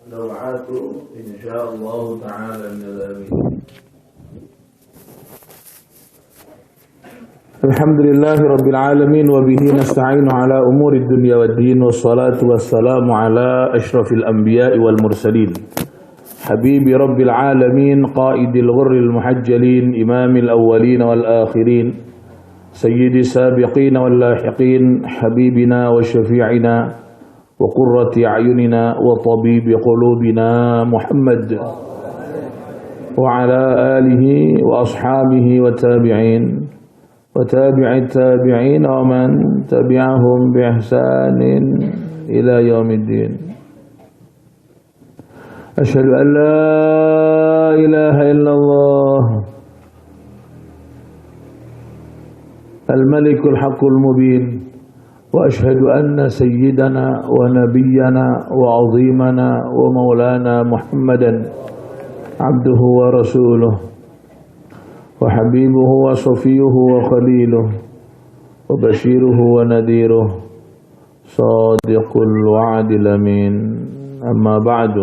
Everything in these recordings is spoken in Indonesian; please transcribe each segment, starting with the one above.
Dawa'atu insyaallah ta'ala minal amin. Alhamdulillahi rabbil alamin wa bihi nasta'inu ala umuri dunya waddin wassalatu wassalamu ala asyrafil anbiya'i wal mursalin habibi rabbil alamin qaidil ghurril muhajjalin imamil awwalin wal akhirin sayyidis sabiqin wal lahiqin habibina wa syafi'ina وقرة أعيننا وطبيب قلوبنا محمد وعلى آله وأصحابه والتابعين وتابع التابعين ومن تبعهم بإحسان إلى يوم الدين. أشهد أن لا إله إلا الله الملك الحق المبين وأشهد أن سيدنا ونبينا وعظيمنا ومولانا محمدا عبده ورسوله وحبيبه وصفيه وخليله وبشيره ونذيره صادق الوعد الأمين. أما بعد،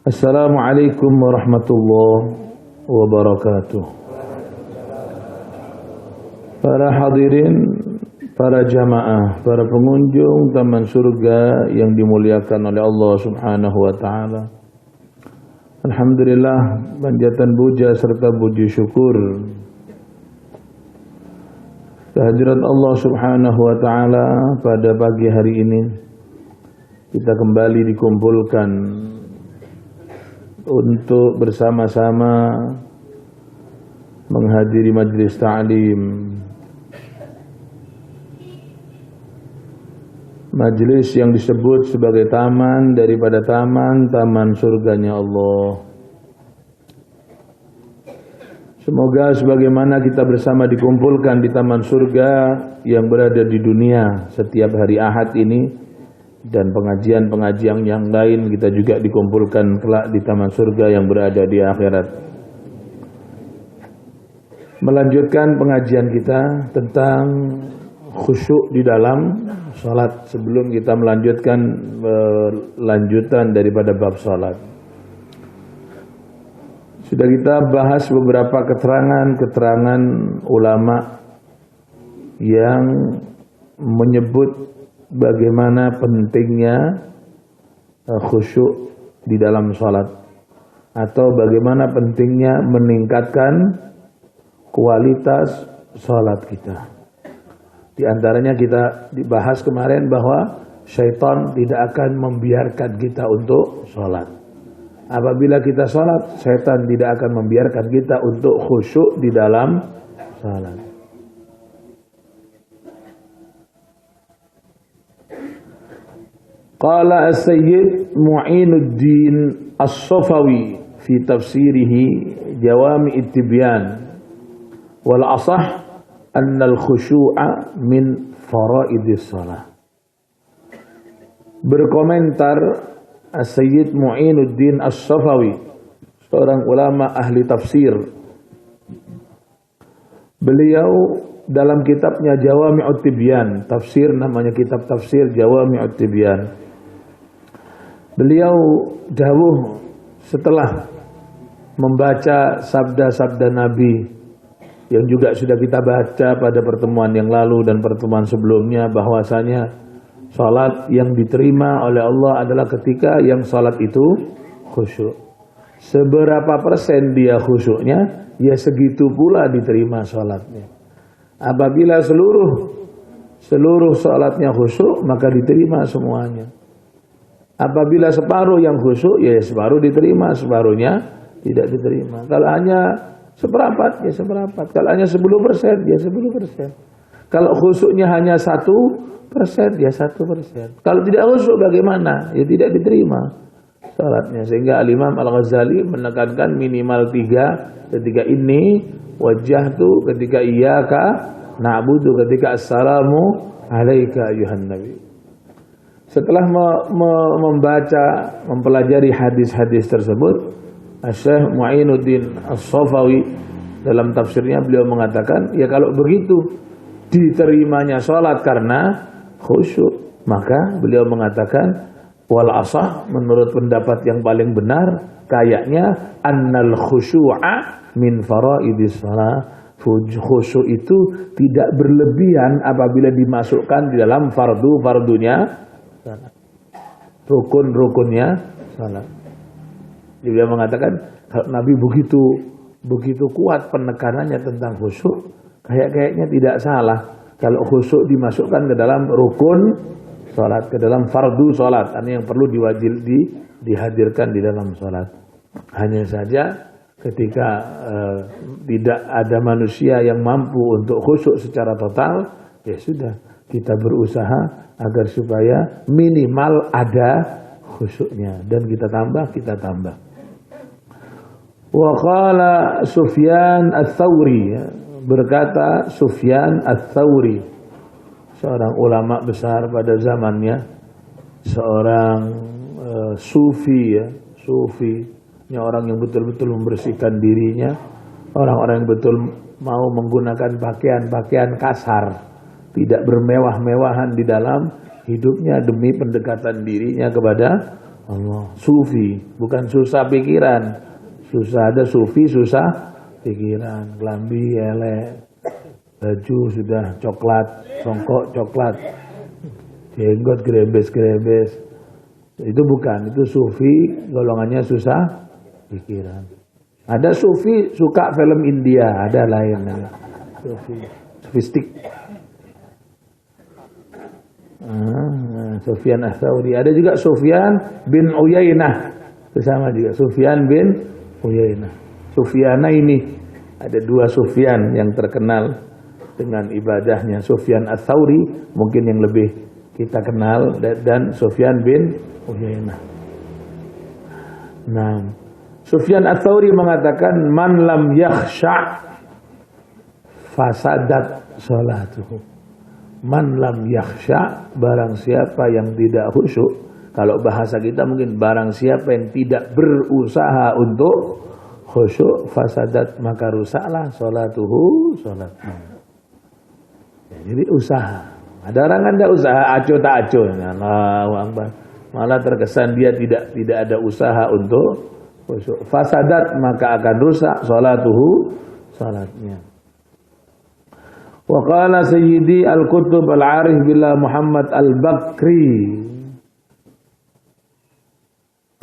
السلام عليكم ورحمة الله وبركاته. Para hadirin, para jamaah, para pengunjung taman surga yang dimuliakan oleh Allah Subhanahu wa taala. Alhamdulillah, panjatan puja serta puji syukur kehadirat Allah Subhanahu wa taala pada pagi hari ini kita kembali dikumpulkan untuk bersama-sama menghadiri majlis ta'lim. Majlis yang disebut sebagai taman daripada taman surganya Allah. Semoga sebagaimana kita bersama dikumpulkan di taman surga yang berada di dunia setiap hari Ahad ini, dan pengajian-pengajian yang lain kita juga dikumpulkan kelak di taman surga yang berada di akhirat. Melanjutkan pengajian kita tentang khusyuk di dalam salat, sebelum kita melanjutkan lanjutan daripada bab salat. Sudah kita bahas beberapa keterangan ulama yang menyebut bagaimana pentingnya khusyuk di dalam salat, atau bagaimana pentingnya meningkatkan kualitas salat kita. Di antaranya kita dibahas kemarin bahwa syaitan tidak akan membiarkan kita untuk sholat. Apabila kita sholat, syaitan tidak akan membiarkan kita untuk khusyuk di dalam sholat. Qala as-sayyid Mu'inuddin as-Safawi fi tafsirihi Jawami' at-Tibyan wal asah annal khusyu'a min faraidis shalah. Berkomentar As-Sayyid Mu'inuddin As-Safawi, seorang ulama ahli tafsir. Beliau dalam kitabnya Jawami'ut Tibyan, tafsir, namanya kitab tafsir Jawami'ut Tibyan. Beliau dawuh setelah membaca sabda-sabda Nabi yang juga sudah kita baca pada pertemuan yang lalu dan pertemuan sebelumnya, bahwasanya salat yang diterima oleh Allah adalah ketika yang salat itu khusyuk. Seberapa persen dia khusyuknya, ya segitu pula diterima salatnya. Apabila seluruh salatnya khusyuk, maka diterima semuanya. Apabila separuh yang khusyuk, ya separuh diterima, separuhnya tidak diterima. Kalau hanya seperempat, ya seperempat. Kalau hanya 10%, ya 10%. Kalau khusyuknya hanya 1%, ya 1%. Kalau tidak khusyuk bagaimana? Ya tidak diterima salatnya. Sehingga Al-Imam Al-Ghazali menekankan minimal 3 ketika ini, wajah tu ketika iyyaka na'budu, ketika assalamu alaika ayuhan nabi. Setelah mempelajari hadis-hadis tersebut, Syekh Mu'inuddin As-Safawi dalam tafsirnya beliau mengatakan, ya kalau begitu diterimanya sholat karena khusyuk. Maka beliau mengatakan wal asah, menurut pendapat yang paling benar kayaknya annal khusyu'a min faraidis shalah. Khusyuk itu tidak berlebihan apabila dimasukkan di dalam fardunya salat, rukun-rukunnya salat. Dia mengatakan kalau Nabi begitu kuat penekanannya tentang khusyuk, kayaknya tidak salah kalau khusyuk dimasukkan ke dalam rukun salat, ke dalam fardu salat, ini yang perlu dihadirkan di dalam salat. Hanya saja ketika tidak ada manusia yang mampu untuk khusyuk secara total, ya sudah, kita berusaha agar supaya minimal ada khusyuknya, dan kita tambah. Wa qala Sufyan Ats-Tsauri, berkata Sufyan Ats-Tsauri, seorang ulama besar pada zamannya, seorang sufi, orang yang betul-betul membersihkan dirinya, orang-orang yang betul mau menggunakan pakaian kasar, tidak bermewah-mewahan di dalam hidupnya demi pendekatan dirinya kepada Allah. Sufi, bukan susah pikiran. Ada sufi susah pikiran, kelambi elek, baju sudah coklat, songkok coklat, jenggot grebes. Itu bukan, itu sufi golongannya susah pikiran. Ada sufi suka film India, ada lain sufistik. Sufyan Ats-Tsauri. Ada juga Sufyan bin Uyainah, sama juga Sufyan bin Uyainah. Sufyana ini ada dua Sufyan yang terkenal dengan ibadahnya. Sufyan Ats-Tsauri mungkin yang lebih kita kenal, dan Sufyan bin Uyainah. Nah, Sufyan Ats-Tsauri mengatakan man lam yakhsha fasadat salatuhu. Man lam yakhsha, barang siapa yang tidak khusyuk, kalau bahasa kita mungkin barang siapa yang tidak berusaha untuk khusyuk, fasadat, maka rusaklah salatuhu, salatnya. Jadi usaha. Ada orang kan tidak usaha, aco tak aco. Allahu Akbar. Malah terkesan dia tidak ada usaha untuk khusyuk. Fasadat, maka akan rusak salatuhu, salatnya. Wa qala sayyidi al-kutub al-arif billah Muhammad al-Bakri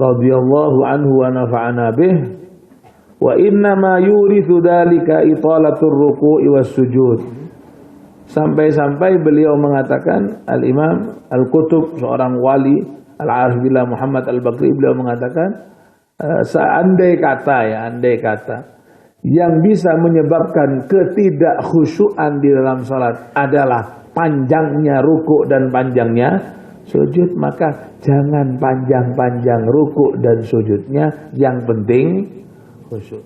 radhiyallahu anhu wa nafa'ana bih, wa inna ma yurithu dalika italatur ruku'i was sujud. Sampai-sampai beliau mengatakan, al-Imam al-Kutub, seorang wali al-arif billah Muhammad al-Bakri, beliau mengatakan andai kata yang bisa menyebabkan ketidakkhusyuan di dalam salat adalah panjangnya ruku' dan panjangnya sujud, maka jangan panjang-panjang ruku' dan sujudnya, yang penting khusyuk.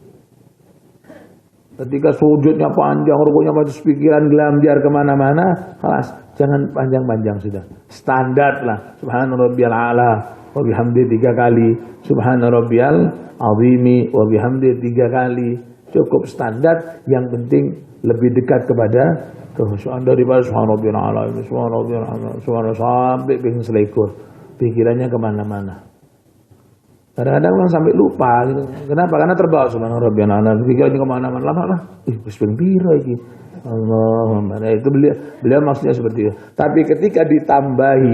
Ketika sujudnya panjang, rukuknya panjang, pikiran gelamjar kemana-mana, kelas, jangan panjang-panjang, sudah standar lah. Subhana rabbiyal a'la wa bihamdi 3 kali, subhana rabbiyal azimi wa bihamdi 3 kali, cukup standar. Yang penting lebih dekat kepada kekhusyuan daripada subhana rabbiyal a'la, subhana rabbiyal a'la, subhana, sampai pengen selekor, pikirannya kemana-mana. Kadang-kadang orang sampai lupa gitu. Kenapa? Karena terbawa subhana rabbiyal a'la, pikirannya kemana-mana. Lama-lama wis ping piro iki, Allahumma. Nah, itu beliau maksudnya seperti itu. Tapi ketika ditambahi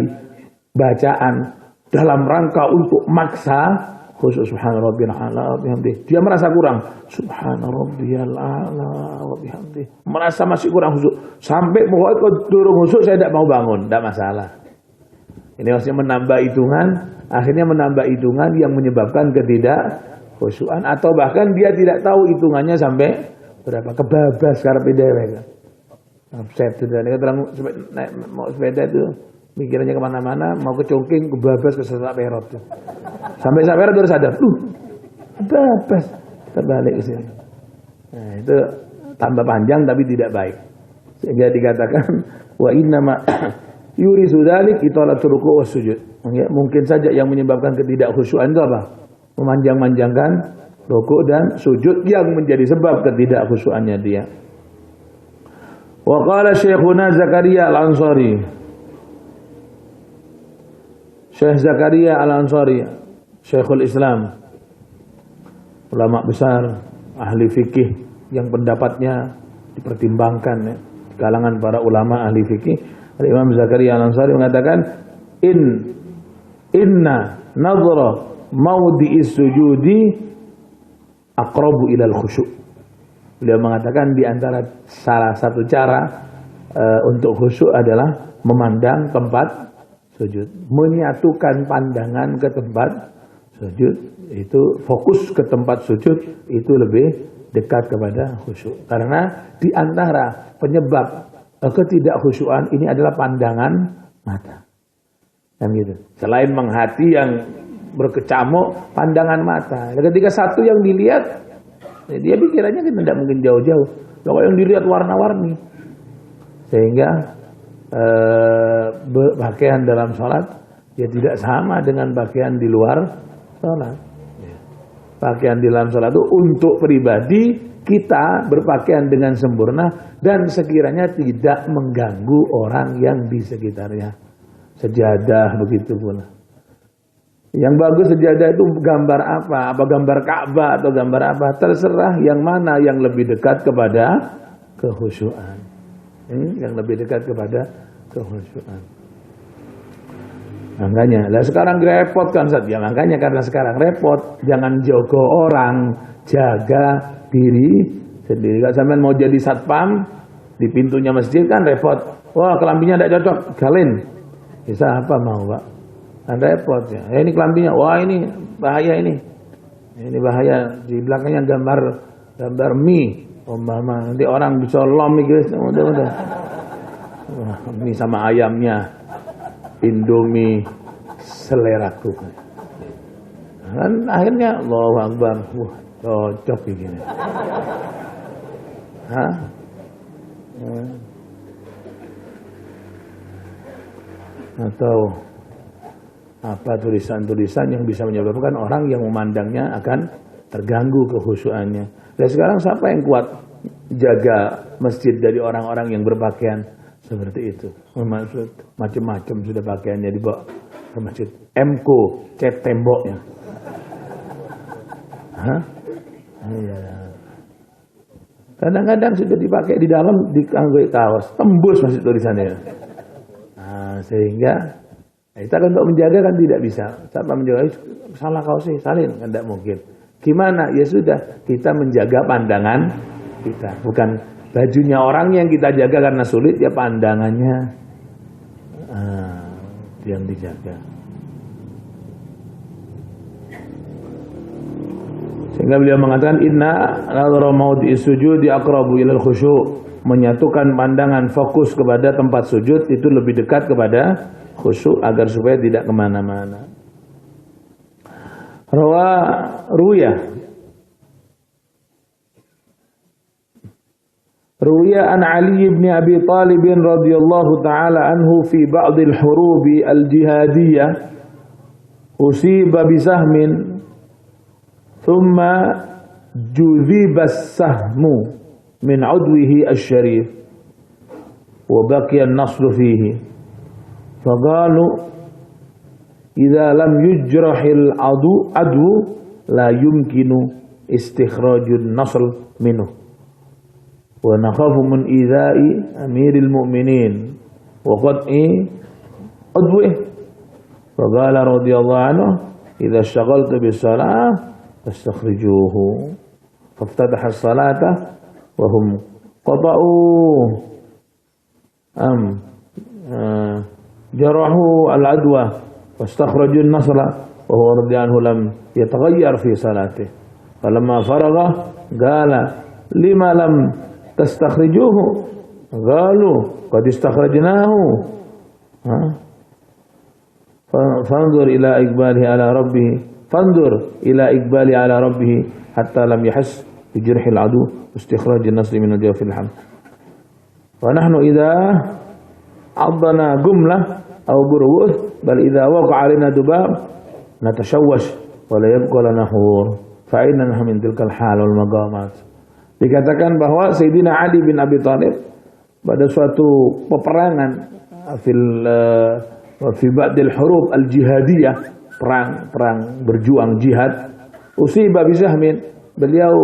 bacaan dalam rangka untuk maksa khusyuk, subhana rabbiyal a'la wa bihamdihi, dia merasa kurang, subhana rabbiyal a'la wa bihamdihi, merasa masih kurang khusyuk, sampai mau turun khusyuk, saya tidak mau bangun, tidak masalah. Ini maksudnya menambah hitungan, akhirnya menambah hitungan yang menyebabkan ketidakkhusyuan, atau bahkan dia tidak tahu hitungannya sampai berapa, kebabas karepe dhewe kan. Upset sudah, ini terang naik mau sepeda itu mikirannya kemana-mana, mau ke Cungking, kebabas ke Sesak Perot. Sampai Sesak Perot baru sadar, kebabas, terbalik ke sini. Nah, itu tambah panjang tapi tidak baik. Sehingga dikatakan wa innama yurisu dzalik italatul ruku' was sujud. Mungkin saja yang menyebabkan ketidakkhusyuan itu apa? Memanjang-manjangkan ruku' dan sujud, yang menjadi sebab ketidakkhusyuannya dia. Wa qala Syekhuna Zakaria Al-Ansari, Syekh Zakaria Al-Ansari, Syekhul Islam, ulama besar, ahli fikih yang pendapatnya dipertimbangkan ya, di kalangan para ulama ahli fikih. Imam Zakaria Al-Ansari mengatakan, inna nadhra maudhi'is sujudi aqrabu ilal khusyuk. Beliau mengatakan di antara salah satu cara untuk khusyuk adalah memandang tempat sujud, menyatukan pandangan ke tempat sujud, itu fokus ke tempat sujud itu lebih dekat kepada khusyuk. Karena di antara penyebab ketidakkhusyuan ini adalah pandangan mata. Kan gitu. Selain menghati yang berkecamuk, pandangan mata. Ketika satu yang dilihat, dia pikirannya kan tidak mungkin jauh-jauh. Kalau yang dilihat warna-warni, sehingga pakaian dalam sholat ya tidak sama dengan pakaian di luar sholat. Pakaian di dalam sholat itu untuk pribadi kita berpakaian dengan sempurna dan sekiranya tidak mengganggu orang yang di sekitarnya. Sejadah begitu pula. Yang bagus sejadah itu gambar apa? Apa gambar Ka'bah atau gambar apa? Terserah yang mana yang lebih dekat kepada kekhusyuan. Yang lebih dekat kepada kekhusyuan. Makanya, lah sekarang repot kan Ustaz. Ya makanya karena sekarang repot, jangan jogo orang, jaga diri sendiri. Kalau sampean mau jadi satpam di pintunya masjid kan repot. Wah, kelambinya tidak cocok, galin. Bisa apa mau, Pak? Kan repot ya. Ini kelambinya, wah ini bahaya ini. Ini bahaya, di belakangnya gambar mie. Umpama nanti orang bisa lom guys, udah. Mie sama ayamnya, Indomie seleraku. Kan akhirnya Allahu Akbar, cocok begini. Hah? Atau apa tulisan-tulisan yang bisa menyebabkan orang yang memandangnya akan terganggu kekhusyuannya. Dan sekarang siapa yang kuat jaga masjid dari orang-orang yang berpakaian seperti itu? Maksud macam-macam sudah pakaiannya dibawa ke masjid. MKO, cat temboknya. Hah? Iya. Kadang-kadang sudah dipakai di dalam dianggo kaos, tembus masih tulisannya. Nah, sehingga kita kan untuk menjaga kan tidak bisa. Siapa menjaga? Salah kaosnya, salin kan tidak mungkin. Gimana? Ya sudah, kita menjaga pandangan kita. Bukan bajunya orang yang kita jaga karena sulit, ya pandangannya yang dijaga. Sehingga beliau mengatakan inna nadhara maudhi'is sujudi aqrabu ilal khusyuk. Menyatukan pandangan fokus kepada tempat sujud itu lebih dekat kepada khusyuk agar supaya tidak kemana-mana. Ruya an Ali bin Abi Talib radhiyallahu taala anhu fi ba'd al-hurub al-jihadiyah usiba bisahmin thumma judhiba as-sahmu min 'udwihi asy-syarif wa baqiya an-nasl fihi faqalu idza lam yujrahil adu la yumkinu istikhrajun nasl minhu wa nakhafu min idza'i amiril mu'minin wa qad'i adwi wa qala radhiyallahu anhu idza ishtagalta bis salah fastakhrijuhu faftataha as-salata wa hum qata'u jarahu al-adwa واستخرجوا النصر وهو رضي عنه لم يتغير في صلاته فلما فرغ قال لما لم تستخرجوه قالوا قد استخرجناه فانظر إلى إقباله على ربه حتى لم يحس بجرح العدو واستخراج النصر من الجوف الحمد ونحن إذا عضنا جملة أو برغوث بل إذا وقع علينا دباب نتشوش ولا يبقى لنا حضور فإننا من تلك الحال والمقامات. Dikatakan bahwa Sayyidina Ali bin Abi Thalib pada suatu peperangan Wa fi ba'dil huruf al-jihadiyah, perang berjuang jihad, usiba bisahmin, beliau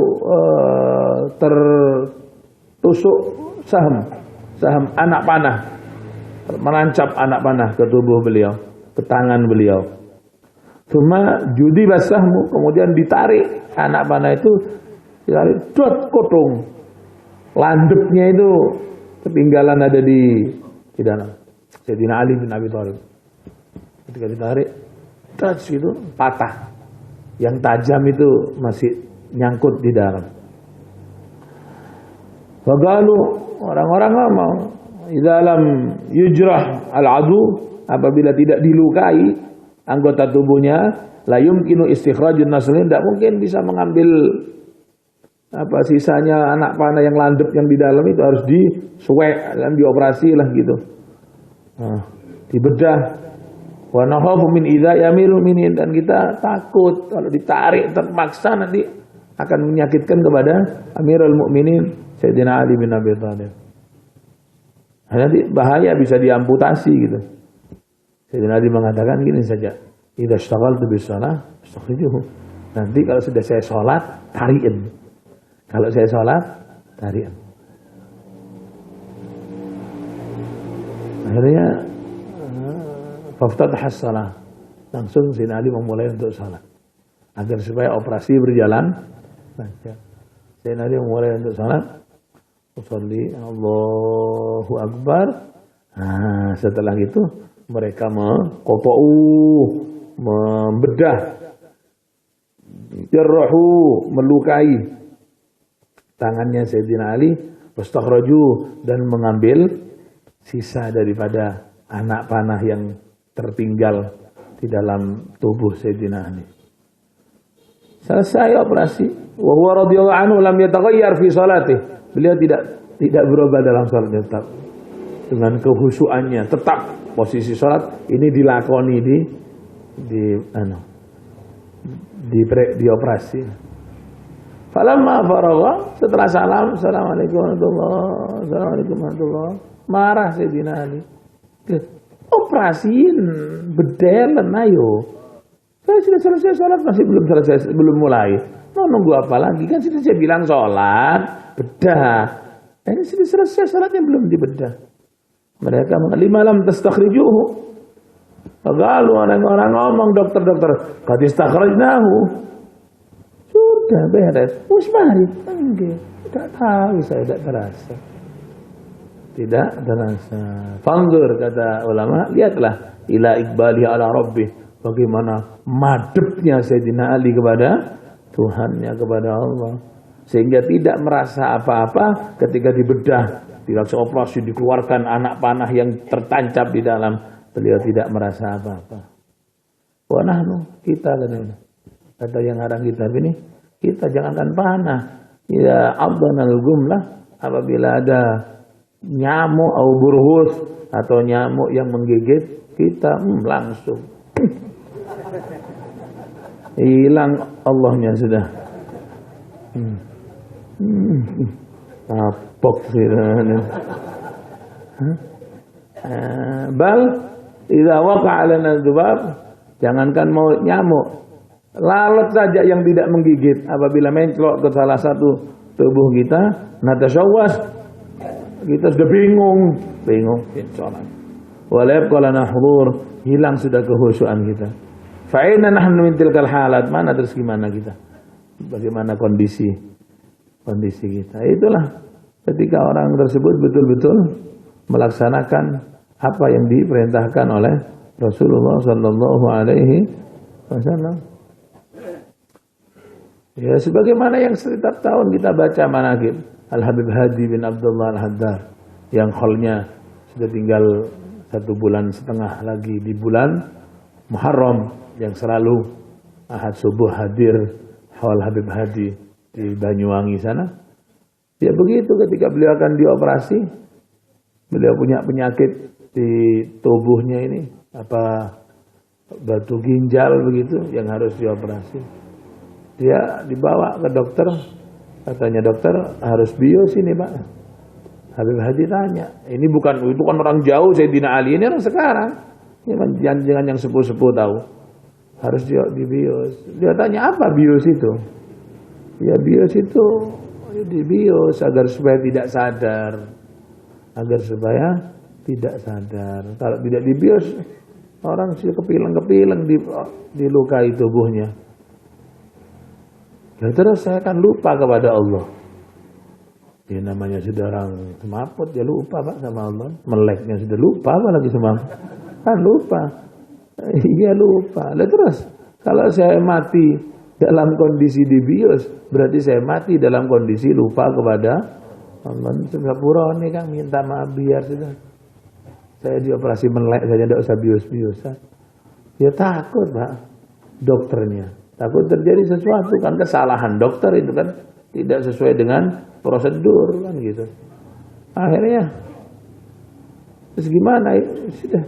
tertusuk saham anak panah, menancap anak panah ke tubuh beliau, ke tangan beliau. Cuma judi basahmu, kemudian ditarik anak panah itu, ditarik dot kotung, landepnya itu ketinggalan ada di dalam. Sayyidina Ali bin Abi Thalib ketika ditarik, touch itu patah, yang tajam itu masih nyangkut di dalam. Faqalu, orang-orang ngomong, idza lam yujrah al-adu, apabila tidak dilukai anggota tubuhnya, la yumkinu istikhrajun naslin, tidak mungkin bisa mengambil sisanya anak panah yang landep yang di dalam itu, harus disuwek dan dioperasi lah gitu. Dibedah. Wa nakhafu min idza yamilu minin, dan kita takut kalau ditarik terpaksa nanti akan menyakitkan kepada Amirul Mukminin Sayyidina Ali bin Abi Thalib. Nanti bahaya, bisa diamputasi gitu. Sayyidina Ali mengatakan gini saja, idza ishtaghaltu bis shalah astaghfiruhu. Nanti kalau sudah saya sholat, tariin. Kalau saya sholat, tariin. Akhirnya faftataha shalah, langsung Sayyidina Ali memulai untuk sholat agar supaya operasi berjalan lancar. Sayyidina Ali memulai untuk sholat, usolli Allahu Akbar. Setelah itu mereka membedah, jarrahu, melukai tangannya Sayyidina Ali, wastakhraju, dan mengambil sisa daripada anak panah yang tertinggal di dalam tubuh Sayyidina Ali. Selesai operasi, wa huwa radhiyallahu anhu lam yataghayyar fi salatih. Beliau tidak berubah dalam salatnya, tetap dengan kehusuannya, tetap posisi salat ini dilakoni di operasi. Falamma faragha, setelah salam, assalamualaikum warahmatullahi, marah Sayyidina Ali. Operasiin, bedelen, ayo. Saya sudah selesai sholat, masih belum selesai, belum mulai. Mau nunggu apa lagi? Kan sudah saya bilang sholat, bedah. Ini sudah selesai sholatnya, belum dibedah. Mereka lima lam tastakhrijuhu. Lalu orang-orang ngomong, dokter-dokter, qad istakhrajnahu. Sudah beres. Wis mari. Enggak. Tidak tahu, saya tidak terasa. Tidak terasa. Fanzur, kata ulama, lihatlah ila iqbali ala rabbih, bagaimana madepnya Sayyidina Ali kepada Tuhannya, kepada Allah, sehingga tidak merasa apa-apa ketika dibedah, dilakukan operasi, dikeluarkan anak panah yang tertancap di dalam, beliau tidak merasa apa-apa. Wa nahnu, kita kata yang ngarang kitab ini, kita jangankan panah, ya abdanal gumlah, apabila ada nyamuk atau burhus atau nyamuk yang menggigit kita, langsung hilang Allahnya sudah. Tapok sih. Bal idza waqa'a lana dzubab, jangankan mau nyamuk, lalat saja yang tidak menggigit, apabila mencelok ke salah satu tubuh kita, natasawwas, kita sudah bingung sholat. Walayab qalana hudur, hilang sudah kehusuan kita. Fa'ina nahnu min tilkal halat, mana terus gimana kita? Bagaimana kondisi kita? Itulah ketika orang tersebut betul-betul melaksanakan apa yang diperintahkan oleh Rasulullah sallallahu alaihi wasallam. Ya, sebagaimana yang setiap tahun kita baca manaqib Al-Habib Hadi bin Abdullah Al-Haddad, yang kholnya sudah tinggal 1,5 bulan lagi di bulan Muharram, yang selalu Ahad subuh hadir Hawal Habib Hadi di Banyuwangi sana. Ya begitu, ketika beliau akan dioperasi, beliau punya penyakit di tubuhnya ini, batu ginjal begitu, yang harus dioperasi. Dia dibawa ke dokter. Katanya, dokter harus bios ini Pak. Habib Hadi tanya, itu kan orang jauh, Sayyidina Ali ini orang sekarang. Jangan yang sepuh-sepuh tahu. Harus di bios. Dia tanya apa bios itu? Ya bios itu di bios agar supaya tidak sadar. Agar supaya tidak sadar. Kalau tidak di bios, orang sih kepilang-kepilang dilukai tubuhnya. Ya terus saya akan lupa kepada Allah. Ya namanya sudah orang semaput, ya lupa Pak sama Allah. Meleknya sudah lupa, apalagi semaput. Kan lupa. Iya lupa. Lah terus kalau saya mati dalam kondisi di bios, berarti saya mati dalam kondisi lupa kepada Allah. Sepura nih Kang, minta maaf biar sudah. Saya dioperasi melek saja, tidak usah bios-biosan. Ya takut Pak, dokternya. Takut terjadi sesuatu, kan kesalahan dokter itu kan tidak sesuai dengan prosedur kan gitu. Akhirnya, terus gimana? Sudah,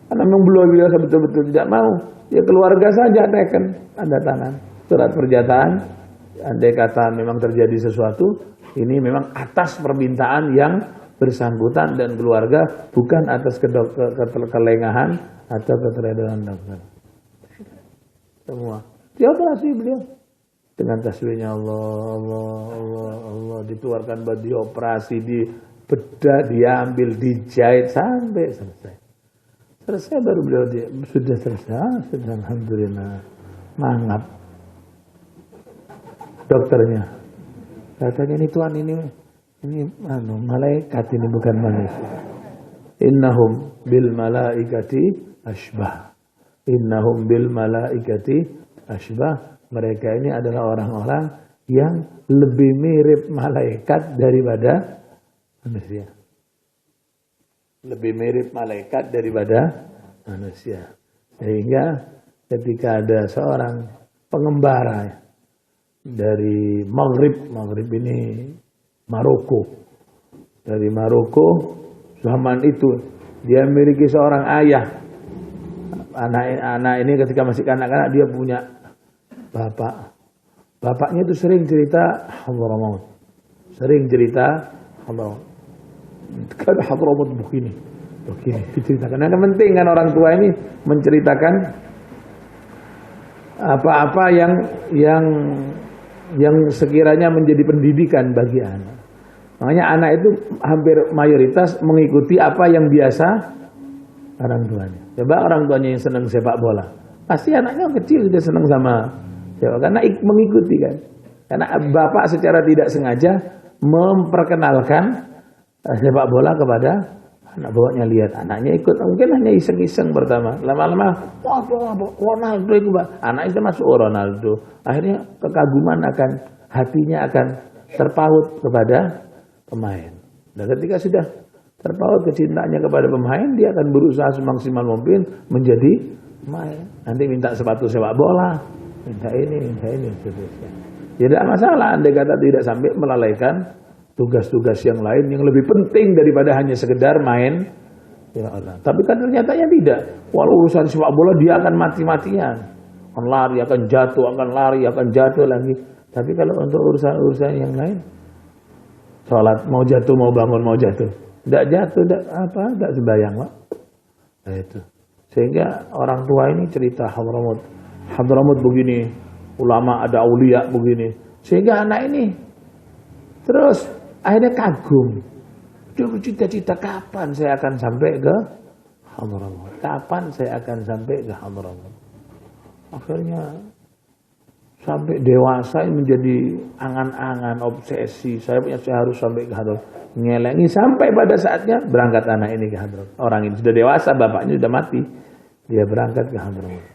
karena memang beliau betul-betul tidak mau. Ya keluarga saja teken, tanda tangan surat pernyataan. Andai kata memang terjadi sesuatu, ini memang atas permintaan yang bersangkutan dan keluarga, bukan atas kelengahan atau keteradaan dokter. Semua dioperasi beliau dengan tasbihnya Allah, Allah, Allah, Allah, dikeluarkan baju dioperasi, dibedah, diambil, dijahit sampai selesai. Selesai baru beliau sudah selesai, sudah alhamdulillah, mangap. Dokternya katanya ini Tuhan ini malaikat, ini bukan manusia. Innahum bil malaikati asbah. Innahum bil malaikati asbah. Mereka ini adalah orang-orang yang lebih mirip malaikat daripada manusia. Lebih mirip malaikat daripada manusia. Sehingga ketika ada seorang pengembara dari Maghrib ini Maroko. Dari Maroko zaman itu dia memiliki seorang ayah. Anak ini ketika masih kanak-kanak dia punya bapak. Bapaknya itu sering cerita Hadramaut. Sering cerita Hadramaut. Kan Hadramaut begini diceritakan. Nah, yang penting kan orang tua ini menceritakan apa-apa yang sekiranya menjadi pendidikan bagi anak. Makanya anak itu hampir mayoritas mengikuti apa yang biasa orang tuanya. Coba orang tuanya yang senang sepak bola, pasti anaknya kecil sudah senang sama sepak, karena mengikuti kan. Karena bapak secara tidak sengaja memperkenalkan sepak bola kepada anak bawanya, lihat anaknya ikut, mungkin hanya iseng-iseng pertama, lama-lama wah Ronaldo itu Pak, anak itu masuk Ronaldo, akhirnya kekaguman hatinya akan terpaut kepada pemain. Dan ketika sudah terpaut kecintaannya kepada pemain, dia akan berusaha semaksimal mungkin menjadi pemain. Nanti minta sepatu sepak bola, minta ini seterusnya. Tidak masalah, andai kata tidak sampai melalaikan tugas-tugas yang lain yang lebih penting daripada hanya sekedar main. Ya Allah. Tapi kan ternyatanya tidak. Walau urusan sepak bola dia akan mati-matian. Akan lari, akan jatuh lagi. Tapi kalau untuk urusan-urusan yang lain, sholat mau jatuh, mau bangun, mau jatuh. Tidak jatuh, tidak sembahyang Pak. Nah itu. Sehingga orang tua ini cerita Hadramaut begini, ulama ada aulia begini. Sehingga anak ini terus akhirnya kagum. Dia bercita-cita kapan saya akan sampai ke Hadramaut. Kapan saya akan sampai ke Hadramaut. Akhirnya sampai dewasa menjadi angan-angan, obsesi. Saya harus sampai ke Hadramaut. Ngelengi sampai pada saatnya berangkat anak ini ke Hadramaut. Orang ini sudah dewasa, bapaknya sudah mati. Dia berangkat ke Hadramaut.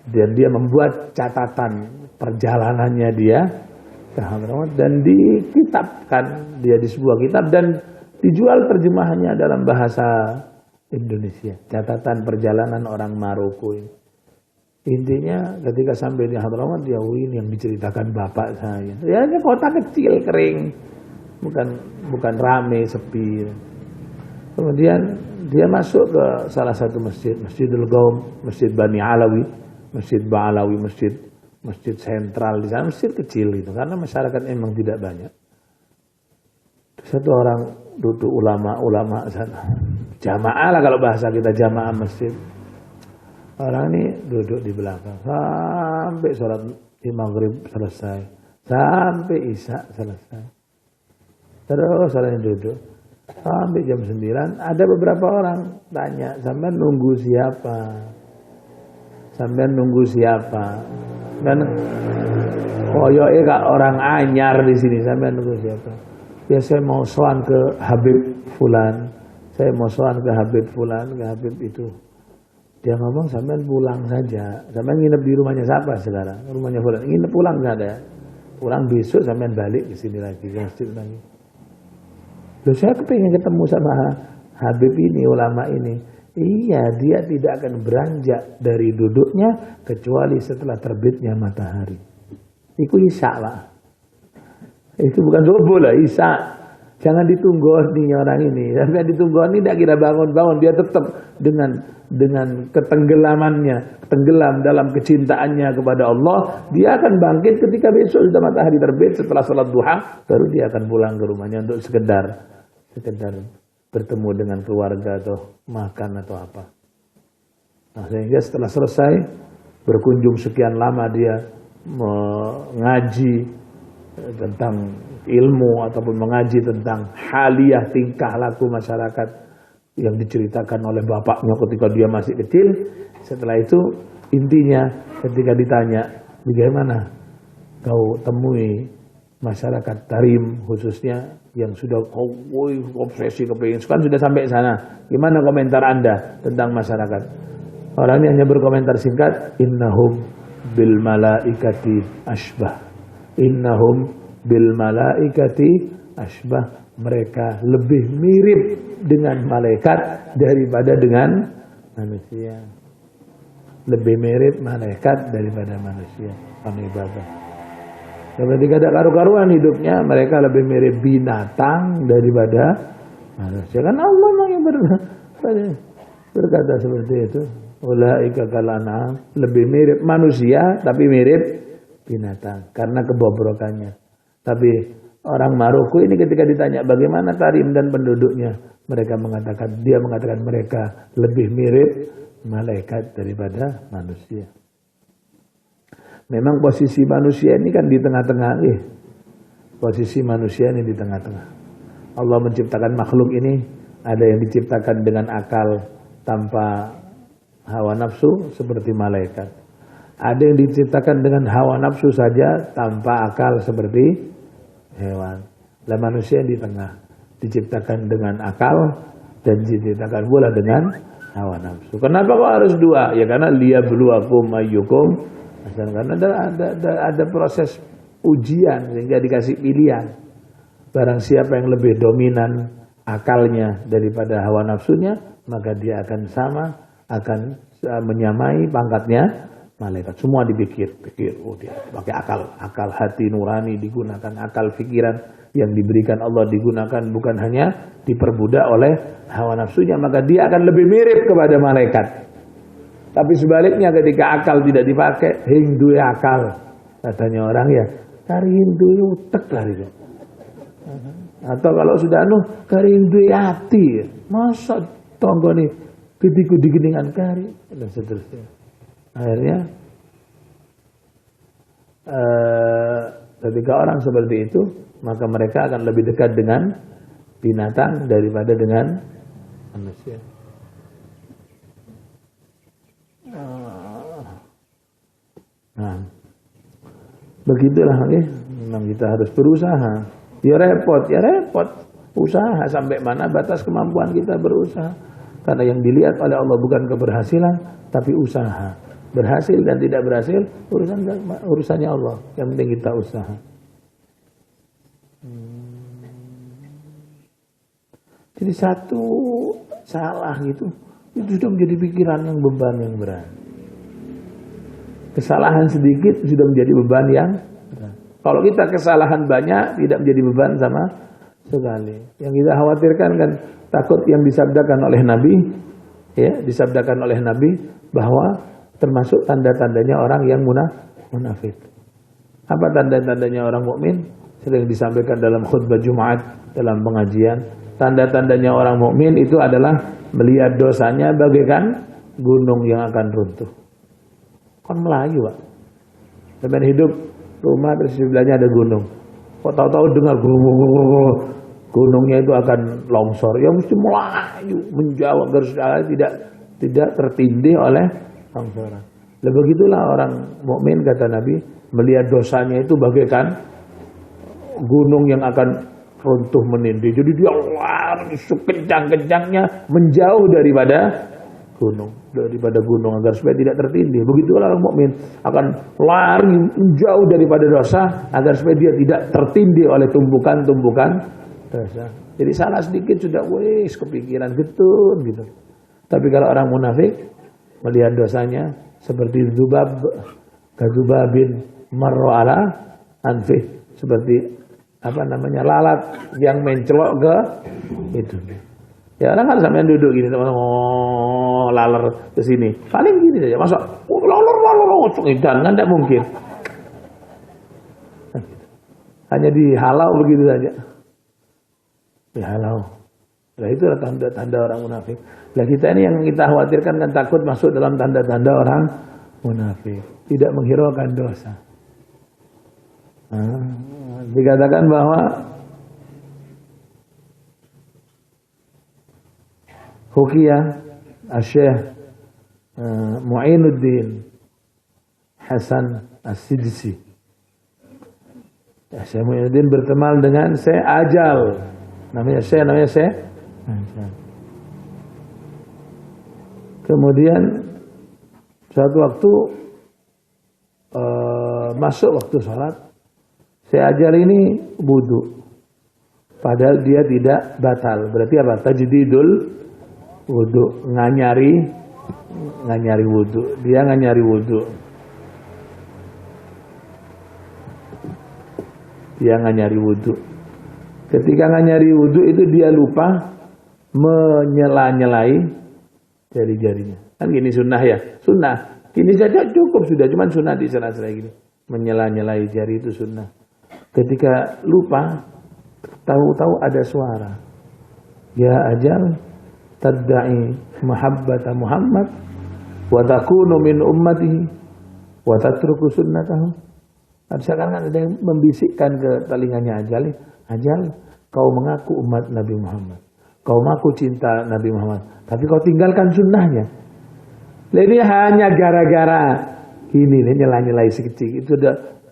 Dan dia membuat catatan perjalanannya dia ke Hadramaut dan dikitabkan dia di sebuah kitab dan dijual terjemahannya dalam bahasa Indonesia. Catatan perjalanan orang Maroko ini. Intinya ketika sampai di Hadramaut dia ini yang diceritakan bapak saya. Ya ini kota kecil kering, bukan rame sepi. Kemudian dia masuk ke salah satu masjid, Masjidul Qaum, Masjid Bani Alawi, Masjid Ba'alawi, masjid sentral di sana, masjid kecil itu karena masyarakat memang tidak banyak. Satu orang duduk ulama sana, jamaah lah kalau bahasa kita, jamaah masjid. Orang ini duduk di belakang sampai sholat maghrib selesai, sampai isya selesai. Terus orang ini duduk sampai jam 9. Ada beberapa orang tanya, sampean nunggu siapa? Sampean nunggu siapa? Dan koyoke kak orang anyar di sini, sampean nunggu siapa? Ya saya mau sowan ke Habib Fulan. Saya mau sowan ke Habib Fulan, ke Habib itu. Dia ngomong sampean pulang saja. Sampean nginep di rumahnya siapa sekarang? Rumahnya Fulan. Nginep pulang enggak ada. Pulang besok sampean balik ke sini lagi, ke masjid lagi. Loh, saya kepingin ketemu sama Habib ini, ulama ini. Iya, dia tidak akan beranjak dari duduknya kecuali setelah terbitnya matahari. Itu isya lah. Itu bukan subuh lah, isya. Jangan ditunggu nih orang ini. Sampai ditunggu ini tidak kira bangun-bangun. Dia tetap dengan ketenggelamannya, tenggelam dalam kecintaannya kepada Allah. Dia akan bangkit ketika besok sudah matahari terbit setelah sholat duha. Baru dia akan pulang ke rumahnya untuk sekedar bertemu dengan keluarga atau makan atau apa. Nah, sehingga setelah selesai berkunjung sekian lama dia mengaji tentang ilmu ataupun mengaji tentang haliyah tingkah laku masyarakat yang diceritakan oleh bapaknya ketika dia masih kecil. Setelah itu intinya ketika ditanya, bagaimana kau temui masyarakat Tarim khususnya yang sudah obsesi kepingin, kan sudah sampai sana, gimana komentar Anda tentang masyarakat? Orangnya hanya berkomentar singkat, innahum bil malaikati asbah. Innahum bil malaikati asbah. Mereka lebih mirip dengan malaikat daripada dengan manusia. Lebih mirip malaikat daripada manusia. Ibadah. Ketika ada karu-karuan hidupnya, mereka lebih mirip binatang daripada manusia. Kan Allah yang berkata seperti itu. Ulaika kalana, lebih mirip manusia tapi mirip binatang karena kebobrokannya. Tapi orang Maroko ini ketika ditanya bagaimana Tarim dan penduduknya, dia mengatakan mereka lebih mirip malaikat daripada manusia. Memang posisi manusia ini kan di tengah-tengah. Posisi manusia ini di tengah-tengah. Allah menciptakan makhluk ini, ada yang diciptakan dengan akal tanpa hawa nafsu seperti malaikat. Ada yang diciptakan dengan hawa nafsu saja tanpa akal seperti hewan. Lah manusia di tengah, diciptakan dengan akal dan diciptakan pula dengan hawa nafsu. Kenapa kok harus dua? Ya karena liyabluwakum ayyukum, karena ada proses ujian sehingga dikasih pilihan. Barang siapa yang lebih dominan akalnya daripada hawa nafsunya, maka dia akan menyamai pangkatnya malaikat. Semua pikir, dia pakai akal hati nurani digunakan, akal pikiran yang diberikan Allah digunakan, bukan hanya diperbudak oleh hawa nafsunya, maka dia akan lebih mirip kepada malaikat. Tapi sebaliknya ketika akal tidak dipakai, Hindu akal, katanya orang ya, kari Hindu utek lah itu. Atau kalau sudah kari Hindu hati, masa tonggo nih ketiku digeningan kari dan seterusnya. Akhirnya ketika orang seperti itu, maka mereka akan lebih dekat dengan binatang daripada dengan manusia. Nah, begitulah memang kita harus berusaha. Ya repot. Usaha sampai mana batas kemampuan kita berusaha. Karena yang dilihat oleh Allah bukan keberhasilan, tapi usaha. Berhasil dan tidak berhasil urusannya Allah. Yang penting kita usaha. Jadi satu salah itu sudah menjadi pikiran yang beban yang berat. Kesalahan sedikit sudah menjadi beban yang berat. Kalau kita kesalahan banyak tidak menjadi beban sama sekali. Yang kita khawatirkan kan takut yang disabdakan oleh Nabi, disabdakan oleh Nabi bahwa termasuk tanda-tandanya orang yang munafik. Apa tanda-tandanya orang mukmin? Sering disampaikan dalam khutbah Jumat, dalam pengajian. Tanda-tandanya orang mukmin itu adalah melihat dosanya bagaikan gunung yang akan runtuh. Kan Melayu, Pak. Sampai hidup rumah terus sebelahnya ada gunung. Kok tahu-tahu dengar gunungnya itu akan longsor. Ya mesti Melayu menjauh agar tidak tertindih oleh longsoran. Lah begitulah orang mukmin kata Nabi, melihat dosanya itu bagaikan gunung yang akan runtuh menindih. Jadi dia lari sekencang-kencangnya menjauh daripada gunung agar supaya tidak tertindih. Begitulah orang mukmin akan lari menjauh daripada dosa agar supaya dia tidak tertindih oleh tumpukan-tumpukan dosa. Jadi salah sedikit sudah wis kepikiran getun gitu. Tapi kalau orang munafik melihat dosanya seperti Dzubabin marra ala anfih, seperti lalat yang mencelok ke itu. Ya orang kan sampean duduk gini teman-teman, laler ke sini. Paling gini saja, masa laler dan tidak mungkin. Hanya dihalau begitu saja. Dihalau. Nah itu tanda-tanda orang munafik. Nah kita ini yang kita khawatirkan dan takut masuk dalam tanda-tanda orang munafik. Tidak menghiraukan dosa. Dikatakan bahwa Hukiyah Asy-Syaikh Mu'inuddin Hasan As-Sidsi. Syekh Mu'inuddin berteman dengan Syekh Ajal. Namanya Syekh Ajal. Kemudian suatu waktu masuk waktu sholat, Syekh Ajal ini wudu. Padahal dia tidak batal. Berarti apa? Tajdidul wudu, nganyari wudu. Dia nganyari wudu. Ketika nganyari wudu itu dia lupa menyela-nyelai jari-jarinya. Kan gini sunnah ya? Sunnah. Gini saja cukup sudah, cuman sunnah di sana-sana gini. Menyela-nyelai jari itu sunnah. Ketika lupa, tahu-tahu ada suara. Ya Ajal, tadda'i mahabbata Muhammad wa takunu min ummatihi wa tatruku sunnatahu. Sekarang ada yang membisikkan ke telinganya Ajal, Ajal, kau mengaku umat Nabi Muhammad, kau mengaku cinta Nabi Muhammad, tapi kau tinggalkan sunnahnya. Ini hanya gara-gara ini nih nyela-nyelai sekecil itu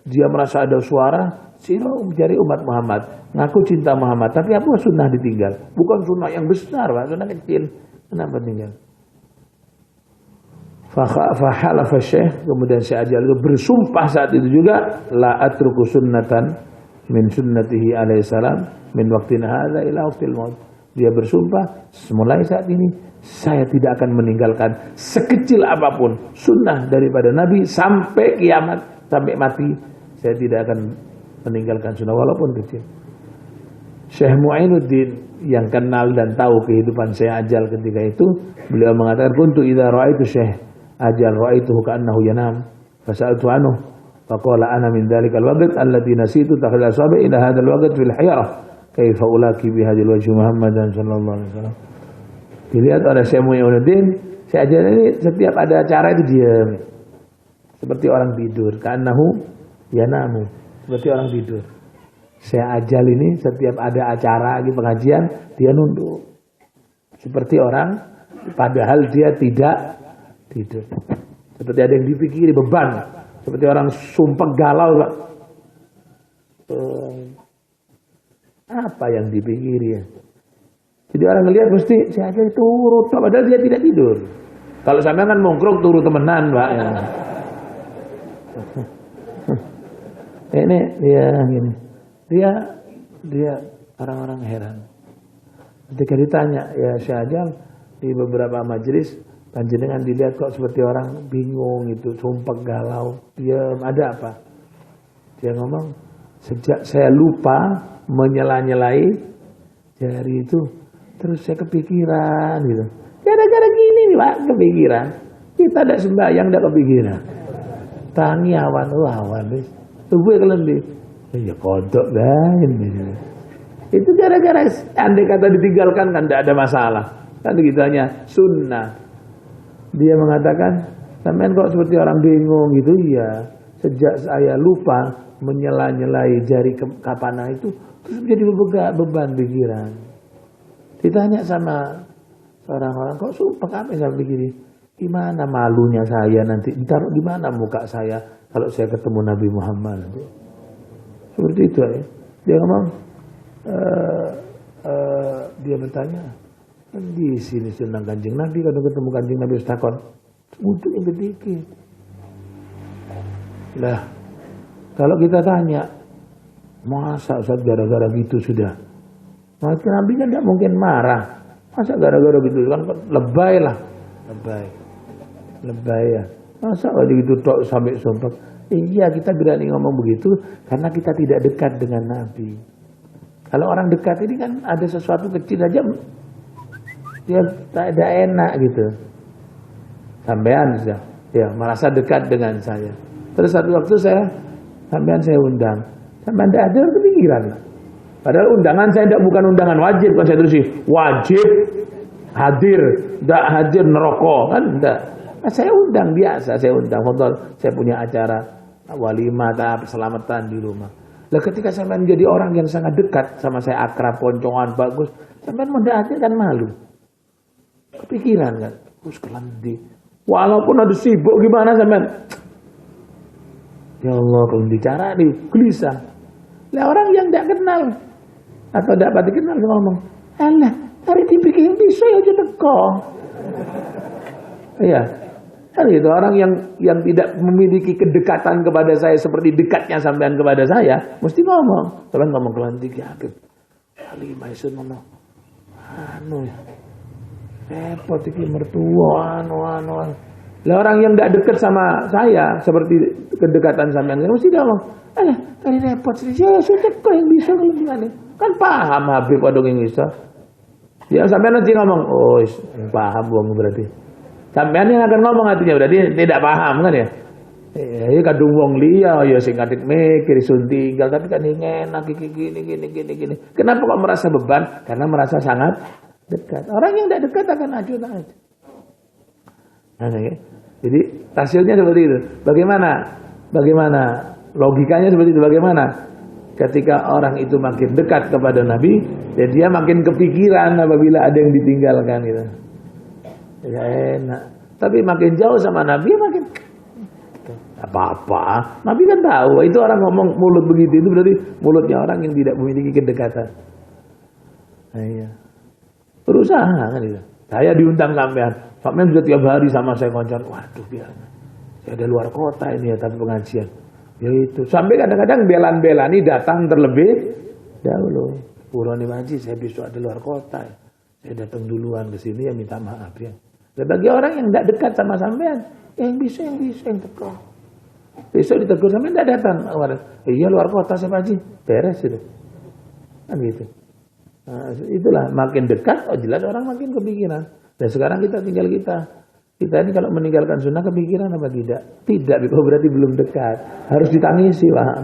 dia merasa ada suara, silo mencari umat Muhammad, ngaku cinta Muhammad, tapi apa sunnah ditinggal? Bukan sunnah yang besar, Pak, sunnah kecil. Kenapa tinggal? Fahalafa Syekh, kemudian Syekh Ajal itu bersumpah saat itu juga, la atruku sunnatan min sunnatihi alaihi salam min waqtina hadza ila waqtil maut. Dia bersumpah, mulai saat ini saya tidak akan meninggalkan sekecil apapun sunnah daripada Nabi sampai kiamat, sampai mati. Saya tidak akan meninggalkan sunnah walaupun kecil. Syekh Mu'inuddin yang kenal dan tahu kehidupan Syekh Ajal ketika itu, beliau mengatakan, kuntu idza ra'aitu Syekh Ajal ra'aituhu ka'annahu yanam fasa'altu anhu faqala ana min dhalikal waqt alladhi nasitu takhalla sabi ila hadzal waqt fil hayrah kaifa ulaki bi hadzal wajhi Muhammadan sallallahu alaihi wasallam. Dilihat oleh Syekh Mu'inuddin, Syekh Ajal ini setiap ada acara itu diam. Seperti orang tidur, ka'annahu yanamu, seperti orang tidur. Syekh Ajal ini setiap ada acara lagi pengajian, dia nunduk. Seperti orang, padahal dia tidak tidur. Seperti ada yang dipikiri, beban. Seperti orang sumpah galau. Apa yang dipikiri ya? Jadi orang ngelihat mesti Syekh Ajal turut, padahal dia tidak tidur. Kalau sampai kan mongkrong turut temenan, Pak. Ya. Ini dia gini. Dia orang-orang heran. Ketika ditanya, ya Syekh Ajal, di beberapa majelis panjenengan dilihat kok seperti orang bingung itu, sumpah galau, diam, ada apa? Dia ngomong, sejak saya lupa menyela-nyelai jari itu, terus saya kepikiran gitu. Gara-gara gini nih Pak, kepikiran. Kita tidak sembahyang, tidak kepikiran. Tangi awan. Tubuh kelendih. Ya kodok lain. Itu gara-gara andai kata ditinggalkan kan tidak ada masalah. Kan gitu hanya sunnah. Dia mengatakan, sampean kok seperti orang bingung gitu. Iya, sejak saya lupa menyela-nyelai jari kapana itu, terus menjadi beban pikiran. Ditanya sama orang-orang, kok sumpah apa yang saya pikirin? Gimana malunya saya nanti, ntar gimana muka saya kalau saya ketemu Nabi Muhammad. Seperti itu ya. Dia ngomong, dia bertanya, di sini senang Kanjeng Nabi, kalau ketemu Kanjeng Nabi Ustakon, untuk yang sedikit. Lah, kalau kita tanya, masa Ustaz gara-gara gitu sudah? Maka Nabi kan tidak mungkin marah. Masa gara-gara gitu kan lebay lah, lebay ya. Masa kalau gitu tok sampai sumpah? Iya, kita berani ngomong begitu karena kita tidak dekat dengan Nabi. Kalau orang dekat ini kan ada sesuatu kecil aja dia tak ada enak gitu. Sampean sudah, ya merasa dekat dengan saya. Terus satu waktu saya undang, sampean tidak ada kepikiran. Padahal undangan saya bukan undangan wajib, kan saya tulis wajib hadir, tidak hadir neraka kan tidak. Saya undang biasa, saya undang foto, saya punya acara walimah atau selamatan di rumah. Lah ketika saya menjadi orang yang sangat dekat sama saya, akrab, poncongan, bagus, sampai mendahatnya kan malu. Kepikiran kan, terus kelandi. Walaupun ada sibuk gimana sampai, ya Allah kalau bicara nih gelisah. Lah orang yang tidak kenal atau tidak pati kenal ngomong, alah hari dipikir bisa aja teko. Iya. Kan gitu, orang yang tidak memiliki kedekatan kepada saya seperti dekatnya sampean kepada saya, mesti ngomong. Sampean ngomong kelantik ya, Halimah isun ngomong, repot iki mertua, anu. Lah orang yang tidak dekat sama saya seperti kedekatan sampean, mesti dia ngomong, alah, kali repot sih, ya sudah kok yang bisa kalau gimana? Kan paham Habib wadung yang bisa. Ya sampean nanti ngomong, oh paham wong berarti. Sampean yang akan ngomong artinya berarti tidak paham kan ya? Ya kadung wong liya ya sing kadek mikir sun tinggal tapi kan enak gini. Kenapa kok merasa beban? Karena merasa sangat dekat. Orang yang tidak dekat akan acuh aja. Nah, ya. Jadi hasilnya seperti itu. Bagaimana logikanya seperti itu? Bagaimana ketika orang itu makin dekat kepada Nabi, ya dia makin kepikiran apabila ada yang ditinggalkan gitu. Ya enak. Tapi makin jauh sama Nabi makin apa-apa. Nabi kan tahu itu orang ngomong mulut begitu itu berarti mulutnya orang yang tidak memiliki kedekatan. Nah, iya. Berusaha kan itu. Saya diundang sampean sudah tiap hari sama saya koncan. Waduh biasa. Saya ada luar kota ini ya tapi pengajian. Ya itu. Sampai kadang-kadang belan-belani datang terlebih dahulu. Purwani Maji saya besok ada luar kota. Saya datang duluan ke sini ya minta maaf ya. Dan bagi orang yang tidak dekat sama sampean, yang bisa yang teko. Besok ditegur sampean tidak datang. Iya luar kota saya Haji, beres itu. Kan gitu. Nah, itulah makin dekat, jelas orang makin kepikiran. Dan sekarang kita tinggal kita ini kalau meninggalkan sunnah kepikiran apa tidak? Tidak, berarti belum dekat. Harus ditangisi Pak.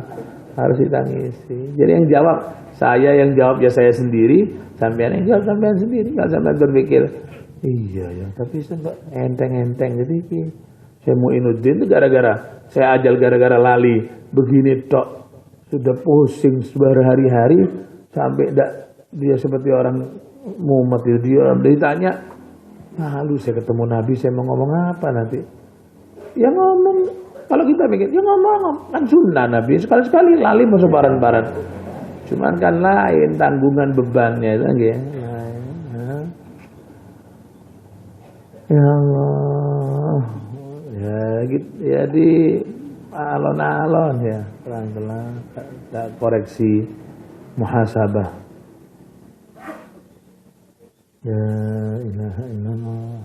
Harus ditangisi. Jadi yang jawab saya, yang jawab ya saya sendiri. Sampean yang jawab sampean sendiri. Kalau sampean berpikir iya ya, tapi saya nggak enteng-enteng jadi saya Muinuddin itu gara-gara saya ajal gara-gara lali begini tok sudah pusing berhari-hari sampai dia seperti orang mumet itu dia ditanya lalu saya ketemu Nabi saya mau ngomong apa nanti ya ngomong kalau kita mikir ya ngomong kan sunnah Nabi sekali-sekali lali masuk baran-baran cuman kan lain tanggungan bebannya itu ya. Ya Allah, ya gitu, ya di alon-alon ya, pelan-pelan, tak koreksi muhasabah. Ya ilaha illallah.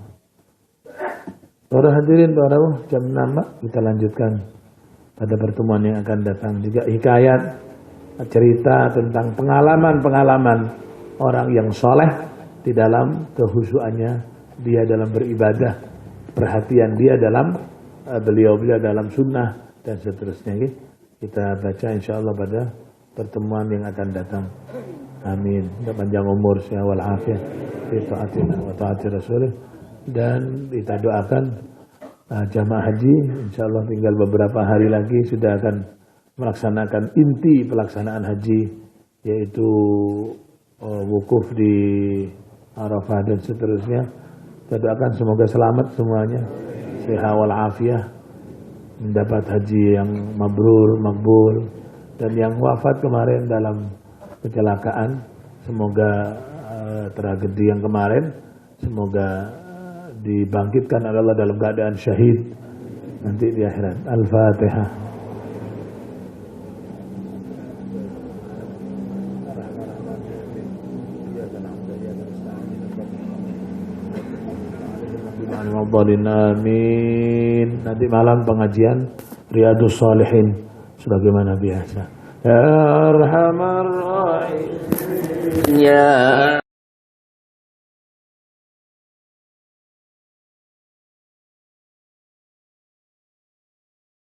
Para hadirin para jam 6 Pak, kita lanjutkan pada pertemuan yang akan datang juga hikayat cerita tentang pengalaman-pengalaman orang yang soleh di dalam kehusuannya. Dia dalam beribadah, perhatian dia dalam beliau dalam sunnah dan seterusnya. Kita baca insyaallah pada pertemuan yang akan datang. Amin. Panjang umur, sehat wal afiat, fi taatillah wa taati rasulih. dan kita doakan jamaah haji insyaallah tinggal beberapa hari lagi sudah akan melaksanakan inti pelaksanaan haji, yaitu wukuf di Arafah dan seterusnya. Kita doakan semoga selamat semuanya, sehat wal afiah, mendapat haji yang mabrur, makbul, dan yang wafat kemarin dalam kecelakaan, semoga tragedi yang kemarin, semoga dibangkitkan oleh Allah dalam keadaan syahid nanti di akhirat. Al-Fatihah. Amin. Nanti malam pengajian Riyadhus Shalihin sebagaimana biasa. Ya Arhamar Rahimin. Ya